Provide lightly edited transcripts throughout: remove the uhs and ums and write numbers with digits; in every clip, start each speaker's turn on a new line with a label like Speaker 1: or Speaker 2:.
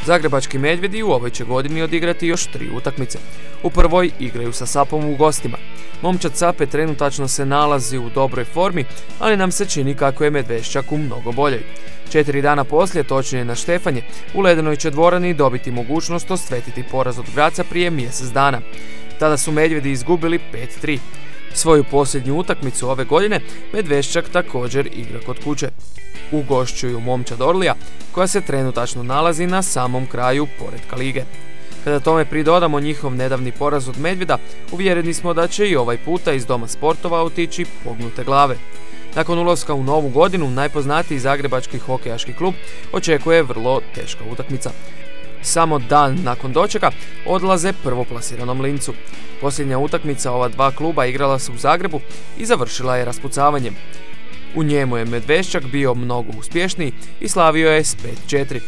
Speaker 1: Zagrebački Medvjedi u ovoj će godini odigrati još 3 utakmice. U prvoj igraju sa Sapom u gostima. Momčad Sape trenutačno se nalazi u dobroj formi, ali nam se čini kako je Medveščak u mnogo boljoj. 4 dana poslije, točnije na Štefanje, u ledenoj će dvorani dobiti mogućnost osvetiti poraz od Graca prije mjesec dana. Tada su Medvjedi izgubili 5-3. Svoju posljednju utakmicu ove godine Medveščak također igra kod kuće. Ugošćuju Momčad Orlija, koja se trenutačno nalazi na samom kraju poretka lige. Kada tome pridodamo njihov nedavni poraz od Medvjeda, uvjereni smo da će i ovaj puta iz Doma sportova otići pognute glave. Nakon ulaska u novu godinu, najpoznatiji zagrebački hokejaški klub očekuje vrlo teška utakmica. Samo dan nakon dočeka odlaze prvoplasiranom Lincu. Posljednja utakmica ova dva kluba igrala se u Zagrebu i završila je raspucavanjem. U njemu je Medveščak bio mnogo uspješniji i slavio je s 5-4.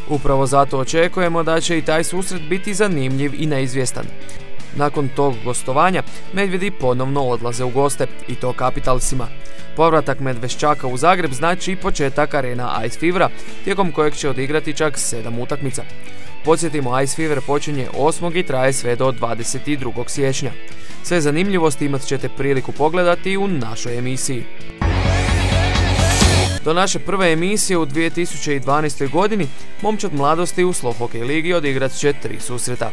Speaker 1: Upravo zato očekujemo da će i taj susret biti zanimljiv i neizvjestan. Nakon tog gostovanja Medvjedi ponovno odlaze u goste, i to Capitalsima. Povratak Medveščaka u Zagreb znači i početak Arena Ice Fevera, tijekom kojeg će odigrati čak 7 utakmica. Podsjetimo, Ice Fever počinje 8. i traje sve do 22. siječnja. Sve zanimljivosti imat ćete priliku pogledati u našoj emisiji. Do naše prve emisije u 2012. godini Momčad mladosti u Slo Hokej ligi odigrat će 3 susreta.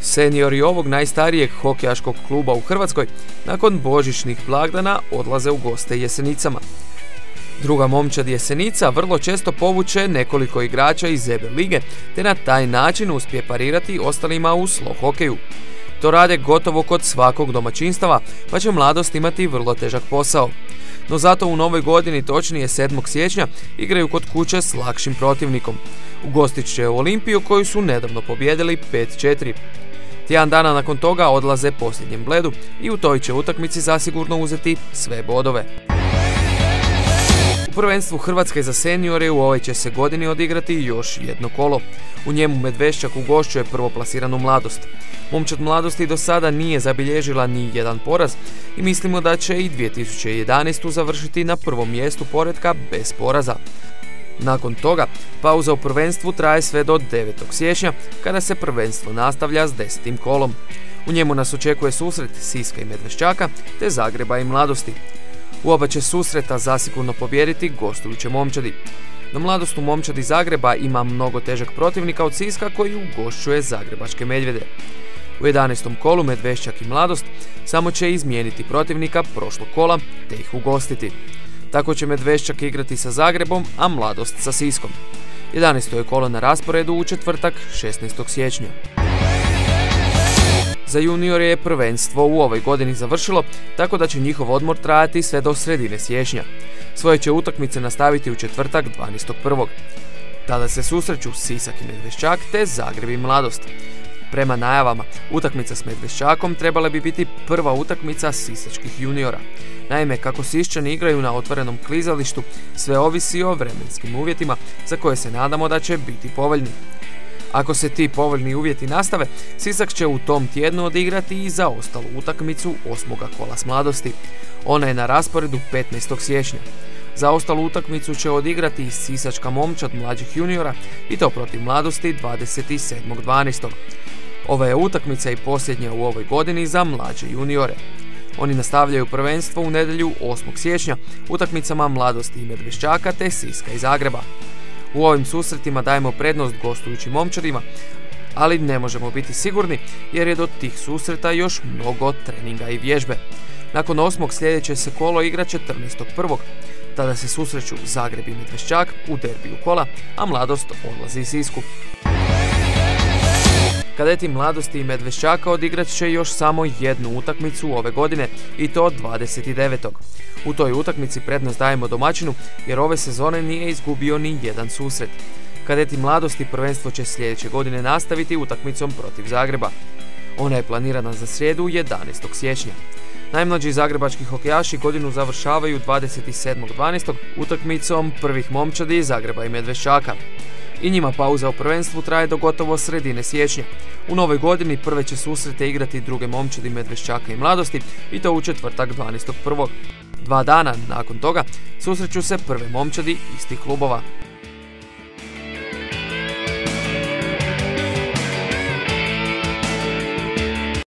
Speaker 1: Seniori ovog najstarijeg hokejaškog kluba u Hrvatskoj nakon božićnih blagdana odlaze u goste Jesenicama. Druga Momčad Jesenica vrlo često povuče nekoliko igrača iz ZB lige, te na taj način uspije parirati ostalima u Slo Hokeju. To rade gotovo kod svakog domaćinstava, pa će mladost imati vrlo težak posao. No zato u novoj godini, točnije 7. siječnja, igraju kod kuće s lakšim protivnikom. Ugostit će Olimpiju, koju su nedavno pobijedili 5-4. Tjedan dana nakon toga odlaze posljednjem Bledu i u toj će utakmici zasigurno uzeti sve bodove. U prvenstvu Hrvatske za seniore u ovoj će se godini odigrati još jedno kolo. U njemu Medveščak ugošćuje prvoplasiranu Mladost. Momčad mladosti do sada nije zabilježila ni jedan poraz i mislimo da će i 2011. završiti na prvom mjestu poretka bez poraza. Nakon toga, pauza u prvenstvu traje sve do 9. siječnja, kada se prvenstvo nastavlja s 10. kolom. U njemu nas očekuje susret Siska i Medveščaka, te Zagreba i Mladosti. U oba će susreta zasigurno pobijediti gostujuće Momčadi. No Mladost u Momčadi Zagreba ima mnogo težeg protivnika od Siska, koji ugošćuje Zagrebačke Medvjede. U 11. kolu Medveščak i Mladost samo će izmijeniti protivnika prošlog kola te ih ugostiti. Tako će Medveščak igrati sa Zagrebom, a Mladost sa Siskom. 11. je kolo na rasporedu u četvrtak 16. siječnja. Za juniore je prvenstvo u ovoj godini završilo, tako da će njihov odmor trajati sve do sredine siječnja. Svoje će utakmice nastaviti u četvrtak 12.1. Tada se susreću Sisak i Medveščak te Zagreb i Mladost. Prema najavama, utakmica s Medveščakom trebala bi biti prva utakmica sisačkih juniora. Naime, kako Siščani igraju na otvorenom klizalištu, sve ovisi o vremenskim uvjetima za koje se nadamo da će biti povoljni. Ako se ti povoljni uvjeti nastave, Sisak će u tom tjednu odigrati i za ostalu utakmicu 8. kola s Mladosti. Ona je na rasporedu 15. siječnja. Za ostalu utakmicu će odigrati i sisačka Momčad mlađih juniora, i to protiv Mladosti 27.12. Ova je utakmica i posljednja u ovoj godini za mlađe juniore. Oni nastavljaju prvenstvo u nedjelju 8. siječnja utakmicama Mladosti i Medveščaka te Siska i Zagreba. U ovim susretima dajemo prednost gostujućim Momčadima, ali ne možemo biti sigurni jer je do tih susreta još mnogo treninga i vježbe. Nakon 8. sljedeće se kolo igra 14.1. Tada se susreću Zagreb i Medveščak u derbiju kola, a Mladost odlazi Sisku. Kadeti Mladosti i Medveščaka odigrat će još samo jednu utakmicu ove godine, i to 29. U toj utakmici prednost dajemo domaćinu jer ove sezone nije izgubio ni jedan susret. Kadeti Mladosti prvenstvo će sljedeće godine nastaviti utakmicom protiv Zagreba. Ona je planirana za srijedu 11. siječnja. Najmlađi zagrebački hokejaši godinu završavaju 27.12. utakmicom prvih Momčadi Zagreba i Medveščaka. I njima pauza u prvenstvu traje do gotovo sredine siječnja. U novoj godini prve će susrete igrati druge Momčadi Medveščaka i Mladosti, i to u četvrtak 12.1. 2 dana nakon toga susreću se prve Momčadi istih klubova.